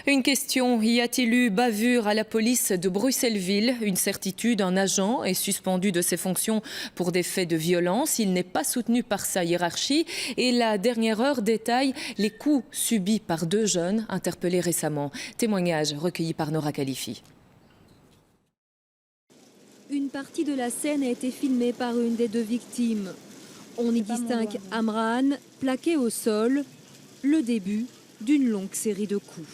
Une question, y a-t-il eu bavure à la police de Bruxelles-Ville? Une certitude, un agent est suspendu de ses fonctions pour des faits de violence. Il n'est pas soutenu par sa hiérarchie et la dernière heure détaille les coups subis par 2 jeunes interpellés récemment. Témoignage recueilli par Nora Khalifi. Une partie de la scène a été filmée par une des 2 victimes. On y distingue Amran, plaqué au sol, le début d'une longue série de coups.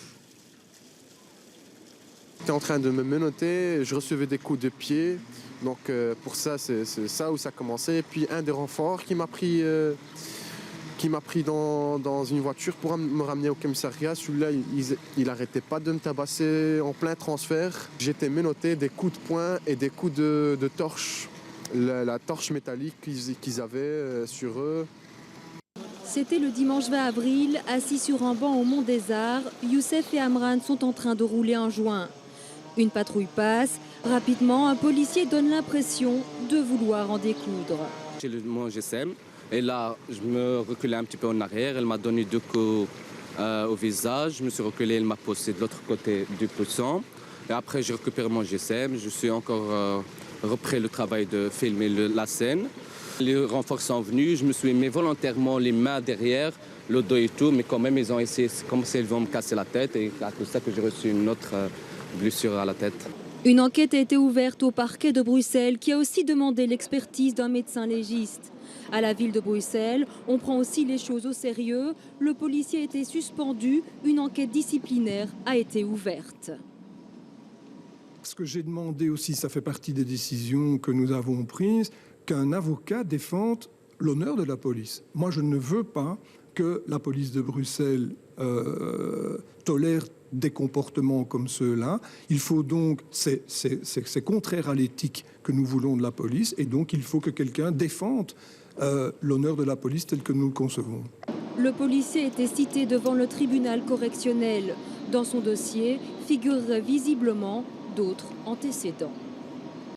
J'étais en train de me menotter, je recevais des coups de pied. Donc pour ça, c'est ça où ça a commencé. Et puis un des renforts qui m'a pris dans une voiture pour me ramener au commissariat. Celui-là, il n'arrêtait pas de me tabasser en plein transfert. J'étais menotté, des coups de poing et des coups de torche. La torche métallique qu'ils avaient sur eux. C'était le dimanche 20 avril, assis sur un banc au Mont des Arts, Youssef et Amran sont en train de rouler un joint. Une patrouille passe. Rapidement, un policier donne l'impression de vouloir en découdre. J'ai mon GSM et là, je me reculais un petit peu en arrière. Elle m'a donné 2 coups au visage. Je me suis reculé, elle m'a posé de l'autre côté du pousson. Et après, j'ai récupéré mon GSM. Je suis encore repris le travail de filmer la scène. Les renforts sont venus. Je me suis mis volontairement les mains derrière, le dos et tout. Mais quand même, ils ont essayé, comme s'ils vont me casser la tête. Et à cause de ça que j'ai reçu une autre blessure à la tête. Une enquête a été ouverte au parquet de Bruxelles qui a aussi demandé l'expertise d'un médecin légiste. À la ville de Bruxelles, on prend aussi les choses au sérieux. Le policier a été suspendu. Une enquête disciplinaire a été ouverte. Ce que j'ai demandé aussi, ça fait partie des décisions que nous avons prises, qu'un avocat défende l'honneur de la police. Moi, je ne veux pas que la police de Bruxelles tolère des comportements comme ceux-là. Il faut donc, c'est contraire à l'éthique que nous voulons de la police, et donc il faut que quelqu'un défende l'honneur de la police tel que nous le concevons. Le policier était cité devant le tribunal correctionnel. Dans son dossier figureraient visiblement d'autres antécédents.